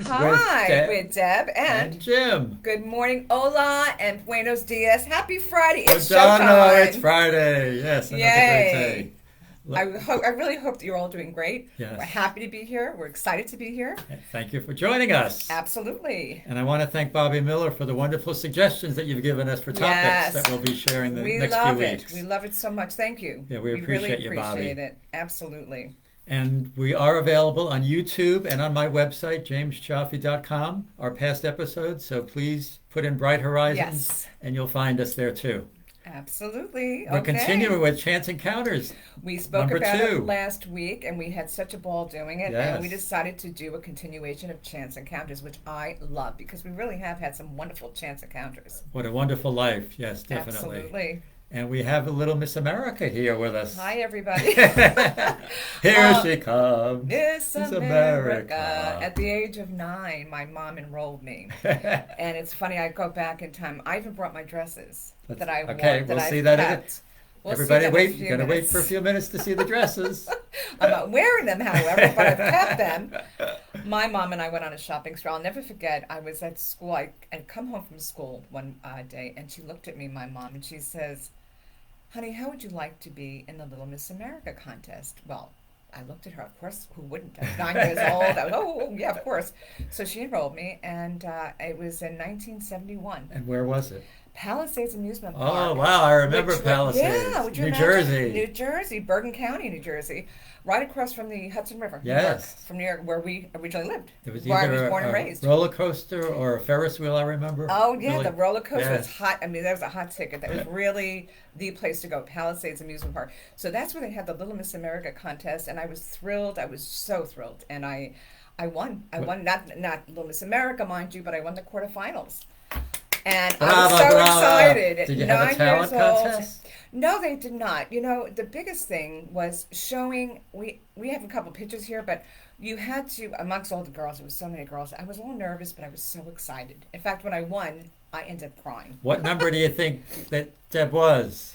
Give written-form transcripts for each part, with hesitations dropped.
Hi, Deb with Deb and and Jim. good morning, hola, and buenos dias. Happy Friday. It's Buongiorno, it's showtime. Friday. Yes, another great day. Yay. I really hope that you're all doing great. We're Yes, happy to be here. We're excited to be here. thank you for joining us. Absolutely. And I want to thank Bobby Miller for the wonderful suggestions that you've given us for topics that Yes. we'll be sharing the We next few love it. We weeks. love it so much. Thank you. Yeah, we We really appreciate you, appreciate Bobby. it. Absolutely. And we are available on YouTube and on my website, jameschaffee.com, our past episodes. So please put in Bright Horizons Yes. and you'll find us there too. Absolutely. We're Okay. continuing with Chance Encounters, We spoke number about it two. last week and we had such a ball doing it, and we Yes. decided to do a continuation of Chance Encounters, which I love because we really have had some wonderful chance encounters. What a wonderful life. Yes, definitely. Absolutely. And we have a little Miss America here with us. Hi, everybody. Here uh, she comes, Miss Miss America. America. At the age of 9, my mom enrolled me. And it's funny, I go back in time. I even brought my dresses that I wore, Okay, that we'll see I've that. kept. We'll see Everybody them in a wait. You're few going to wait for a minutes. few minutes to see the dresses. I'm not wearing them, however, but I've kept them. My mom and I went on a shopping spree. I'll never forget. I was at school. I'd come home from school one day, and she looked at me, my mom, and she says, "Honey, how would you like to be in the Little Miss America contest?" Well, I looked at her. Of course, who wouldn't? I was 9 years old. I was, oh, yeah, of course. So she enrolled me, and it was in 1971. And where was it? Palisades Amusement Oh, Park, wow, I remember yeah, Palisades, would you New imagine? New Jersey. Jersey, Bergen County, New Jersey, right across from the Hudson River, New York, Yes. from New York, where we originally lived, There was where I was either born and a raised. roller coaster or a Ferris wheel, I remember. Oh yeah, Really? the roller coaster was Yes. hot. I mean, that was a hot ticket. That was really the place to go. Palisades Amusement Park. So that's where they had the Little Miss America contest, and I was thrilled. I was so thrilled, and I won. I What? won not Little Miss America, mind you, but I won the quarterfinals. And I was Brava, so brava. excited at Did you have a 9 years talent old. contest? No, they did not. You know, the biggest thing was showing. We have a couple pictures here, but you had to amongst all the girls. There was so many girls. I was a little nervous, but I was so excited. In fact, when I won, I ended up crying. What number do you think that Deb was?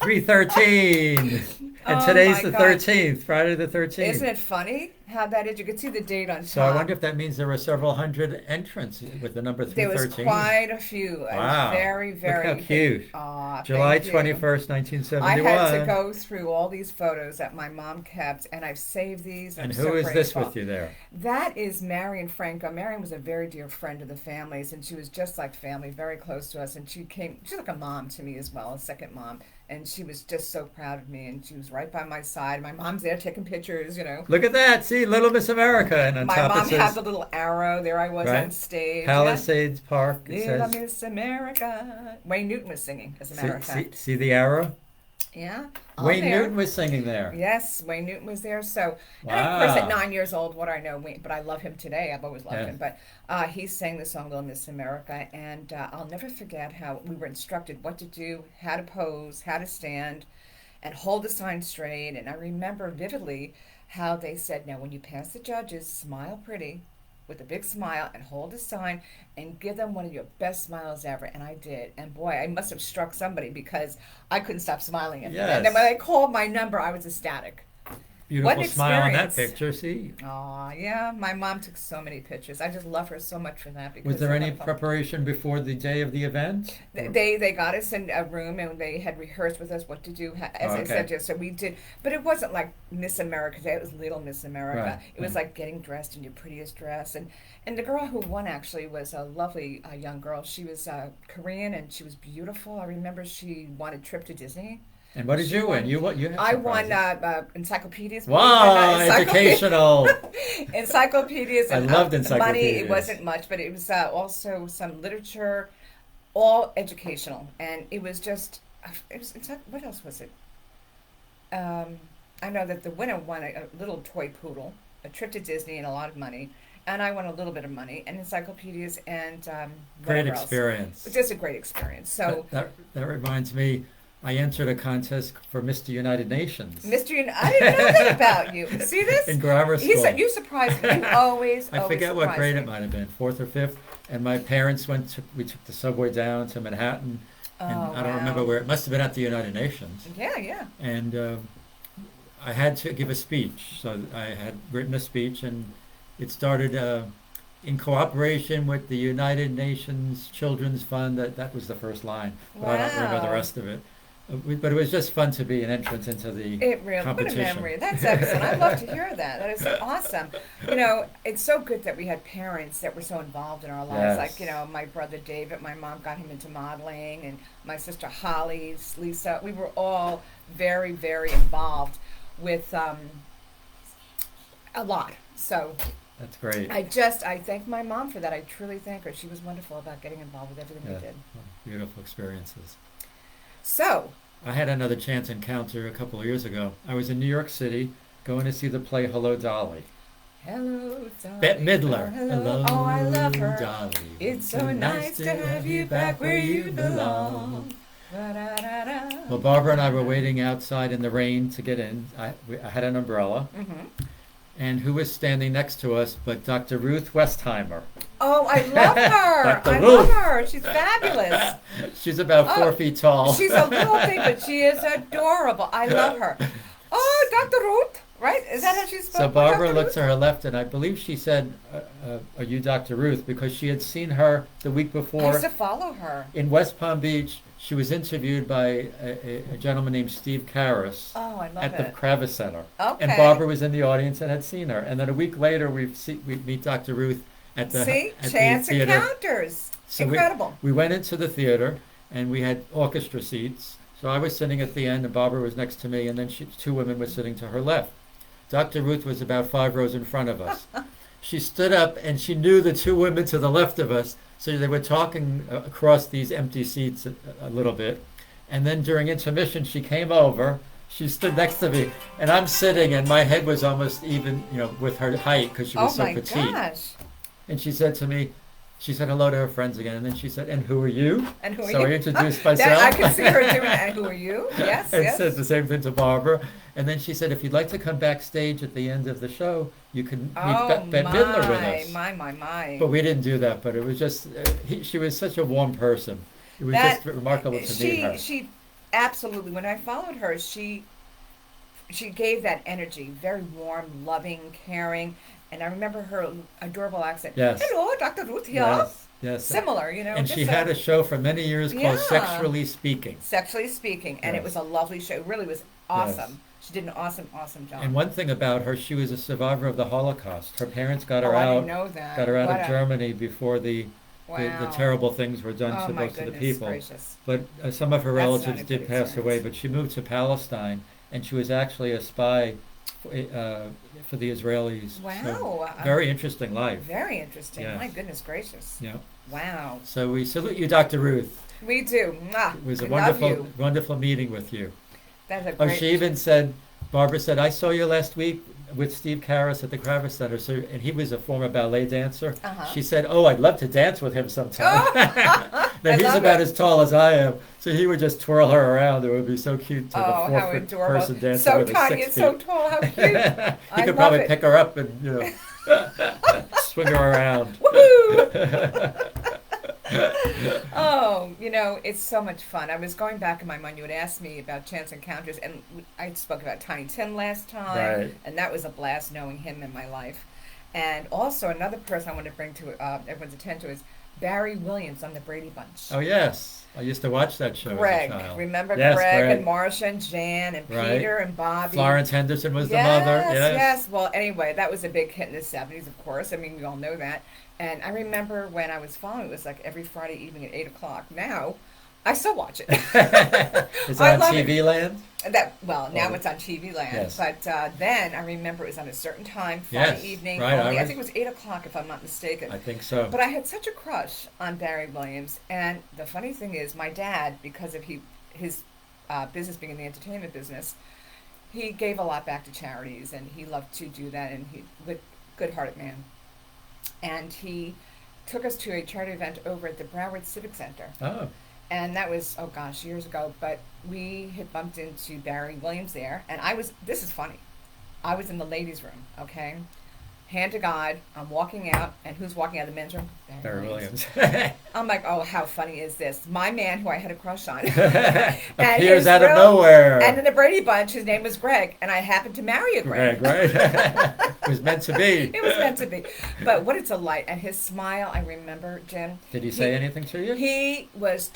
313. And Oh today's my the God! 13th, Friday the Isn't 13th. it funny how that is? You can see the date on So I wonder top. if that means there were several hundred entrants with the number There was 313. quite a few. I was Wow. very, Look how very. cute. Aw, July thank you. 21st, I had to 1971. go through all these photos that my mom kept, and I've saved these. I'm And so who is this grateful. with you there? That is Marion Franco. Marion was a very dear friend of the family's, and she was just like family, very close to us. And she's like a mom to me as well, a second mom. And she was just so proud of me, and she was right by my side. My mom's there taking pictures, you know. Look at that. See, Little Miss America. And on My top it mom had says, the little arrow. There I was on right? stage. Yeah. Palisades Park. It Little says, Miss America. Wayne Newton was singing, as a matter see, of see, fact. see the arrow? Yeah, on Wayne Newton there. was singing there. Yes, Wayne Newton was there. So, and of course, at Wow. 9 years old, what I know, but I love him today. I've always loved Yes. him. But he sang the song "Little Miss America," and I'll never forget how we were instructed what to do, how to pose, how to stand, and hold the sign straight. And I remember vividly how they said, "Now, when you pass the judges, smile pretty." With a big smile and hold the sign and give them one of your best smiles ever. And I did. And boy, I must have struck somebody because I couldn't stop smiling at them. And then when Yes. they called my number, I was ecstatic. What an Beautiful smile on that experience. picture. See, Aw, yeah. My mom took so many pictures. I just love her so much for that was because there they're any wonderful. preparation before the day of the event? They got us in a room and they had rehearsed with us what to do. As Oh, I said, okay. just so we did, but it wasn't like Miss America Day. It was Little Miss Right, America. It was right. like getting dressed in your prettiest dress, and the girl who won actually was a lovely young girl. She was Korean and she was beautiful. I remember she won a trip to Disney. And what did She you win? won. You had I some won prizes. encyclopedias, believe it or not, Wow, educational. encyclopedias I and loved money. It encyclopedias. wasn't much, but it was also some literature, all educational, and it was just what else was it? Um, I know that the winner won a little toy poodle, a trip to Disney, and a lot of money, and I won a little bit of money and encyclopedias and Great whatever else. experience. Just a great experience. So, That reminds me, I entered a contest for Mr. United Nations I didn't know that about you. See this? in grammar school. You surprise me. You always, I always forget what surprise grade me. it might have been, fourth or fifth. And my parents we took the subway down to Manhattan, and Oh I don't remember wow. where, it must have been at the United Nations. Yeah, yeah. And I had to give a speech. So I had written a speech, and it started, in cooperation with the United Nations Children's Fund. That was the first line, but I don't remember the Wow. rest of it. But it was just fun to be an entrance into the It really, what a competition. memory. That's excellent. I'd love to hear that. That is awesome. You know, it's so good that we had parents that were so involved in our lives. Like, Yes. you know, my brother David, my mom got him into modeling, and my sister Holly, Lisa. We were all very, very involved with a lot. So That's great. I thank my mom for that. I truly thank her. She was wonderful about getting involved with everything Yeah, we did. beautiful experiences. So, I had another chance encounter a couple of years ago. I was in New York City going to see the play Hello, Dolly. hello, Dolly. Bette Midler. Hello. Oh, I love her. Dolly. It's so nice to have you back where you belong. Da-da-da-da. Well, Barbara and I were waiting outside in the rain to get in. I had an umbrella. Mhm. And who was standing next to us but Dr. Ruth Westheimer. Oh, I love her. Dr. I Ruth. love her. She's fabulous. She's about 4 Oh, feet tall. She's a little thing, but she is adorable. I love her. Oh, Dr. Ruth, right? Is that how she's So supposed Barbara Dr. looked Ruth? to her left, and I believe she said, are you Dr. Ruth? Because she had seen her the week I before used to follow her. in West Palm Beach. She was interviewed by a gentleman named Steve Karras Oh, I love at the it. Kravis Center. Okay. And Barbara was in the audience and had seen her. And then a week later, we meet Dr. Ruth at the, See? at Chance the theater. encounters. So Incredible. We went into the theater, and we had orchestra seats. So I was sitting at the end, and Barbara was next to me, and then two women were sitting to her left. Dr. Ruth was about 5 rows in front of us. She stood up, and she knew the two women to the left of us, so they were talking across these empty seats a little bit. And then during intermission, she came over. She stood next to me, and I'm sitting, and my head was almost even, with her height because she was Oh so my petite. gosh. And she said to me, she said hello to her friends again, and then she said, "And who are you?" And who are So you? I introduced That, myself. I can see her doing that. And who are you? Yes, And yes. said the same thing to Barbara. And then she said, if you'd like to come backstage at the end of the show, you can meet Oh, Bette Midler with us. my. But we didn't do that. But it was just, she was such a warm person. It was That- just remarkable to meet her. She absolutely. When I followed her, she gave that energy, very warm, loving, caring, and I remember her adorable accent. Yes. Hello, Dr. Ruth here. Yes, yes. Similar, And just she had a show for many years called Yeah. Sexually Speaking. Sexually Speaking, and it Yes. was a lovely show. It really was awesome. She did an awesome job. And one thing about her, she was a survivor of the Holocaust. Her parents got her I out, didn't know that. got her out What of a- Germany before the Wow. terrible things were done Oh to my most of the goodness people. gracious. But some of her That's not relatives a did good pass away, experience. but she moved to Palestine, and she was actually a spy for the Israelis. Wow. So, very interesting life. Very interesting. Yes. My goodness gracious. Yeah. Wow. So we salute you, Dr. Ruth. We do. Mwah. It was a We love wonderful, you. wonderful meeting with you. That's a Oh, great. she even said, Barbara said, I saw you last week with Steve Karras at the Kravis Center, and he was a former ballet dancer. Uh-huh. She said, oh, I'd love to dance with him sometime. I Now, he's love about it. as tall as I am, so he would just twirl her around. It would be so cute to Oh, have a how 4-foot adorable. person dancing So with a tiny 6 and so feet. tall. How cute. He I could love probably it. pick her up and, swing her around. Woohoo! Oh, it's so much fun. I was going back in my mind. You had asked me about Chance Encounters, and I spoke about Tiny Tim last time, Right. and that was a blast knowing him in my life. And also another person I want to bring to everyone's attention is Barry Williams on the Brady Bunch. Oh, yes. I used to watch that show Greg, as a child. remember Yes, Greg and Marcia and Jan and Right. Peter and Bobby? Florence Henderson was Yes, the mother. Yes. yes. Well, anyway, that was a big hit in the 70s, of course. I mean, we all know that. And I remember when I was following, it was like every Friday evening at 8 o'clock. Now, I still watch it. Is I that on love TV Land? Now Oh. it's on TV Land. Yes. But then I remember it was on a certain time, Friday Yes, evening. right, Only, I I was- think it was 8 o'clock, if I'm not mistaken. I think so. But I had such a crush on Barry Williams, and the funny thing is, my dad, because of his business being in the entertainment business, he gave a lot back to charities, and he loved to do that, and he good-hearted man. And he took us to a charity event over at the Broward Civic Center, Oh, and that was years ago. But we had bumped into Barry Williams there, and this is funny, I was in the ladies' room, okay. hand to God, I'm walking out, and who's walking out of the men's room? Barry Williams. I'm like, oh, how funny is this? My man, who I had a crush on, Appears out of nowhere. And in the Brady Bunch, his name was Greg, and I happened to marry a Greg. Right? It was meant to be. It was meant to be. But what a delight. And his smile, I remember, Jim. Did he say anything to you? He was,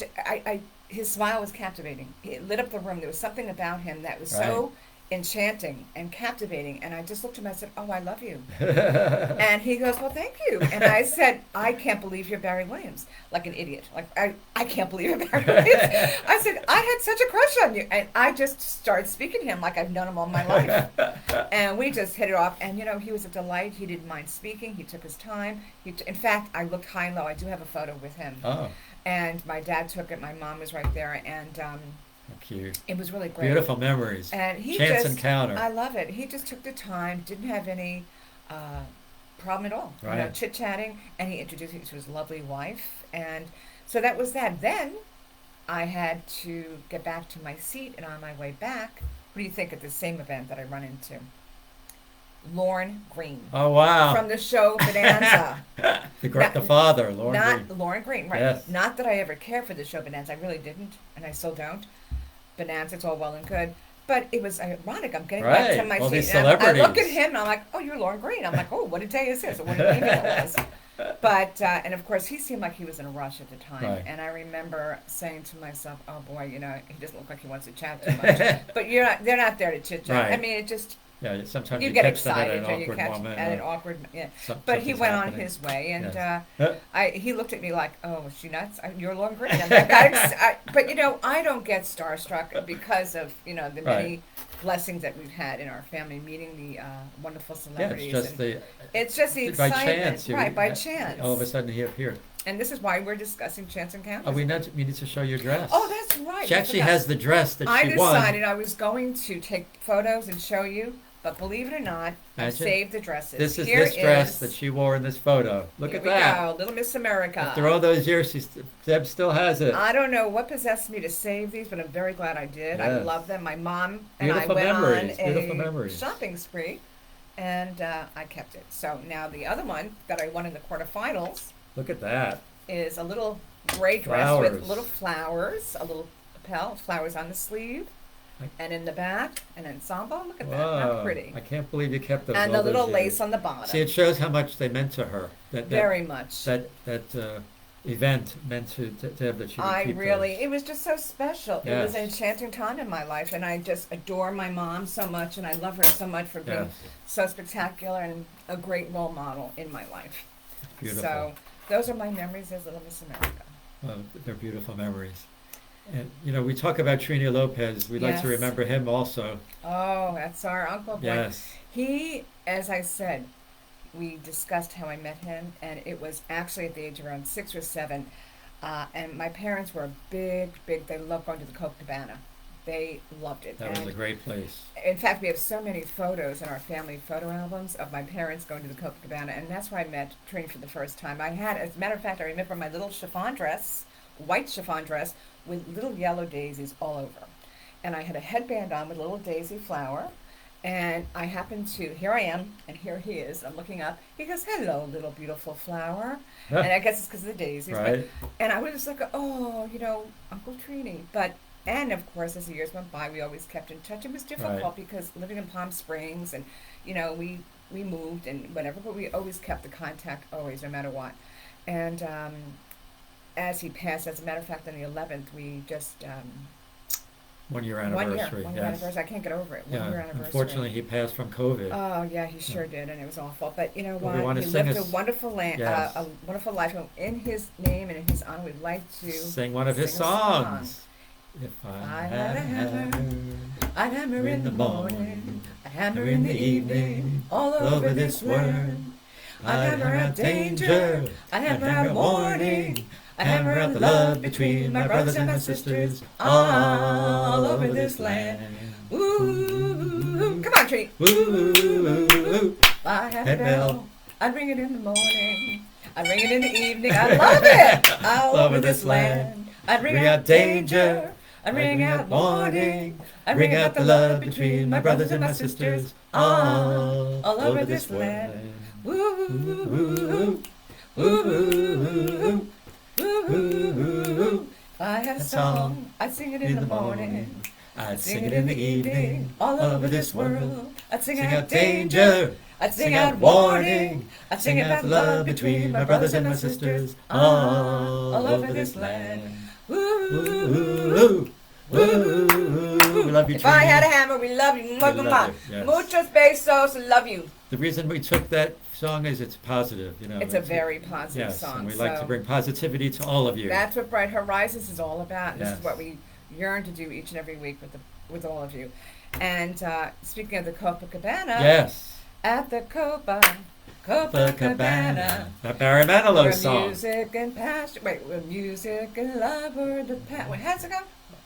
his smile was captivating. It lit up the room. There was something about him that was so enchanting and captivating. And I just looked at him and I said, oh, I love you. And he goes, well, thank you. And I said, I can't believe you're Barry Williams. Like an idiot. Like, I can't believe you're Barry Williams. I said, I had such a crush on you. And I just started speaking to him like I've known him all my life. And we just hit it off. And, you know, he was a delight. He didn't mind speaking. He took his time. In fact, I looked high and low. I do have a photo with him. Oh. And my dad took it. My mom was right there. And cute. It was really great. Beautiful memories. And he Chance just, encounter. I love it. He just took the time, didn't have any problem at all. Right. You know, chit-chatting, and he introduced me to his lovely wife. And so that was that. Then I had to get back to my seat, and on my way back, what do you think at the same event that I run into? Lorne Green. Oh, wow. From the show Bonanza. the father, Lorne Green. Not Lorne Green, right. Yes. Not that I ever cared for the show Bonanza. I really didn't, and I still don't. Bonanza, it's all well and good. But it was ironic. I'm getting back to my all seat. These And celebrities. I look at him, and I'm like, oh, you're Lorne Green. I'm like, oh, what a day is this? Or what an evening it was. But, and of course, he seemed like he was in a rush at the time. Right. And I remember saying to myself, oh, boy, you know, he doesn't look like he wants to chat too much. But they're not there to chit-chat. Right. I mean, it just... Yeah, sometimes you you get catch them at excited, an or you awkward catch moment. at an awkward, yeah. Some- But he something's went happening. on his way, and Yes. he looked at me like, "Oh, is she nuts? You're Lorne Green." And I got but you know, I don't get starstruck because of the many blessings that we've had in our family, meeting the wonderful Yeah, celebrities. it's just the excitement, by chance, right? By chance. All of a sudden he appeared. And this is why we're discussing Chance Encounters. Oh, we need to show your dress. Oh, that's right. She actually has the dress that I she won. decided I was going to take photos and show you. But believe it or not, I Imagine. saved the dresses. This is Here this dress that she wore in this photo. Look Here at we that. go, Little Miss America. After all those years, Deb still has it. I don't know what possessed me to save these, but I'm very glad I did. I Yes. love them. My mom and Beautiful I went memories, on beautiful a memories. shopping spree, and I kept it. So now the other one that I won in the quarterfinals Look at that. is a little gray dress Flowers. with little flowers, a little lapel, flowers on the sleeve. And in the back, an ensemble. Look at that. How Wow. pretty. I can't believe you kept those. And all the little those lace years. on the bottom. See, it shows how much they meant to her. Very much. That event meant to Deb that she would I keep really, those. it was just so special. It was an Yes. enchanting time in my life, and I just adore my mom so much, and I love her so much for being Yes. so spectacular and a great role model in my life. Beautiful. So those are my memories as Little Miss America. Well, they're beautiful memories. And, we talk about Trini Lopez. We'd like to Yes. remember him also. Oh, that's our uncle. Boy. Yes. He, as I said, we discussed how I met him, and it was actually at the age of around 6 or 7. And my parents were big, they loved going to the Copacabana. They loved it. That was a great place. In fact, we have so many photos in our family photo albums of my parents going to the Copacabana, and that's where I met Trini for the first time. I had, as a matter of fact, I remember my little chiffon dress, white chiffon dress, with little yellow daisies all over. And I had a headband on with a little daisy flower, and I happened to, here I am, and here he is, I'm looking up, he goes, hello, little beautiful flower. And I guess it's because of the daisies. Right. And I was like, oh, Uncle Trini. And of course, as the years went by, we always kept in touch. It was difficult Right. because living in Palm Springs, and we moved and whatever, but we always kept the contact, always, no matter what. And as he passed, as a matter of fact, on the 11th, we just 1 year 1 year, anniversary. 1 year Yes. anniversary. I can't get over it. 1 Yeah. year anniversary. Unfortunately, he passed from COVID. Oh yeah, he sure did, and it was awful. But you know Well, we what? wanna He sing lived a a wonderful yes. a wonderful life. In his name and in his honor, we'd like to Sing one of his sing a song. songs. If I I had a had a hammer in the morning, a hammer in the evening, all over over this this world. A hammer out danger, a hammer out warning, a hammer out the love between my brothers and my sisters all over this land. Ooh, come on, Tree. Ooh, If I had a Head bell. bell, I'd ring it in the morning. I'd ring it in the evening. I love it. All over this land. I'd ring out danger. I'd ring out warning. I'd ring out the love between my brothers and my sisters all over this land. Ooh, ooh, ooh. If I had a song, I'd sing it in the morning. I'd sing it in the evening, all all over over this this world. world. I'd sing Sing out out danger. danger, I'd sing sing out out warning. warning, I'd sing sing about out love between my brothers and my sisters all over this land. Ooh, Ooh, ooh, we love you, if I had a Trini. hammer, we love you. We love you, yes. Muchos besos, love you. The reason we took that song is it's positive, you know. It's a very positive yes, song. and we like so to bring positivity to all of you. that's what Bright Horizons is all about. And This Yes. is what we yearn to do each and every week with all of you. And speaking of the Copacabana, Yes. at the Copacabana, That Barry Manilow where song. music and passion. Wait, where music and love were the Wait, how's it go?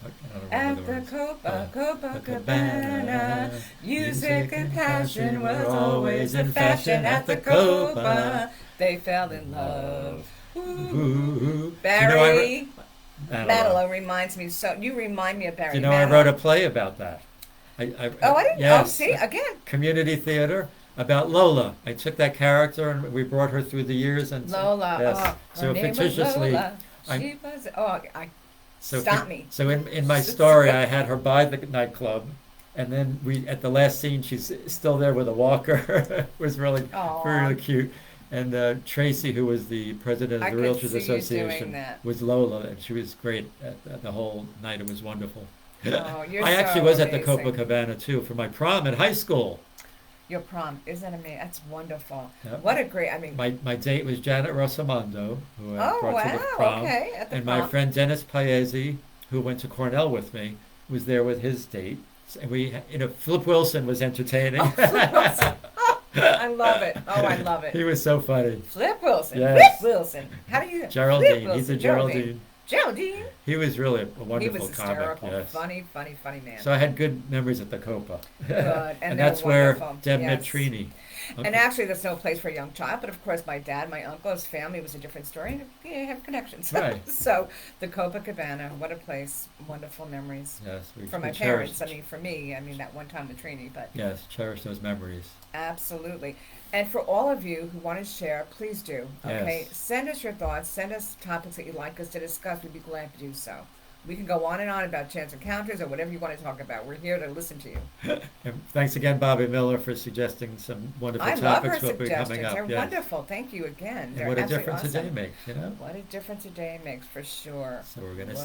I don't At remember the the words. Copacabana, music and passion was always in fashion. At the Copa, they fell in love. Ooh. Ooh. Barry Manilow. Manilow reminds me so. You remind me of Barry. Do you know Manilow. I wrote a play about that? Oh, I didn't. Yes. Oh, see again. Community theater about Lola. I took that character and we brought her through the years and Lola. Yes. Oh, So her name was fictitiously, Lola. I'm- She was. Oh, So stop me. So in my story, I had her by the nightclub, and then we at the last scene, she's still there with a walker. It was really Aw. really cute. And Tracy, who was the president I of the could Realtors see you doing Association, that. was Lola, and she was great at the whole night. It was wonderful. Oh, you're I actually so was at the amazing. Copacabana too for my prom at high school. Your prom, isn't it amazing? That's wonderful. Yep. What a great. I mean. My date was Janet Rosamondo, who I Oh brought to the wow. prom. Okay. At the And prom. my friend Dennis Paese, who went to Cornell with me, was there with his date. And Flip Wilson was entertaining. Oh, Flip Wilson. I love it. Oh, I love it. He was so funny. Flip Wilson. Yes. Flip Wilson. How do you? Geraldine, Flip he's Wilson. a Geraldine. Geraldine. He was really a He wonderful was comic. hysterical. Yes. Funny man. So I had good memories at the Copa. Good, and and they're that's where wonderful. Deb met Yes. Trini. Okay. And actually, there's no place for a young child, but of course, my dad, my uncle, his family was a different story, and you have connections. Right. So, the Copacabana, what a place! Wonderful memories Yes, for my we parents. cherished- I mean, for me, that one time the Trini, but Yes, cherish those memories. absolutely. And for all of you who want to share, please do. Okay, Yes. send us your thoughts. Send us topics that you'd like us to discuss. We'd be glad to do so. We can go on and on about chance encounters or whatever you want to talk about. We're here to listen to you. And thanks again, Bobby Miller, for suggesting some wonderful I love her topics will be suggestions. coming up. They're yes. wonderful. Thank you again. And They're what a absolutely difference a day awesome. makes, you know? What a difference a day makes, for sure. So we're going to What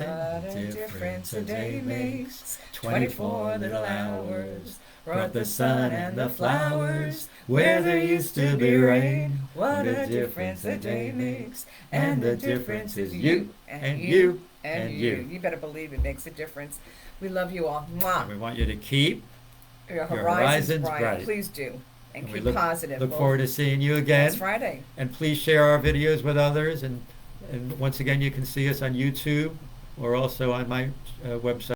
sing. a difference a day makes. 24 little hours brought the sun and the flowers where there used to be rain. What a difference a day makes. And the difference is you and you and you. You better believe it makes a difference. We love you all. Mwah. And we want you to keep. Your your horizons horizons bright. bright. Please do. And And we keep positive. Look Well, forward to seeing you again. Next Friday. And please share our videos with others. And once again, you can see us on YouTube or also on my website.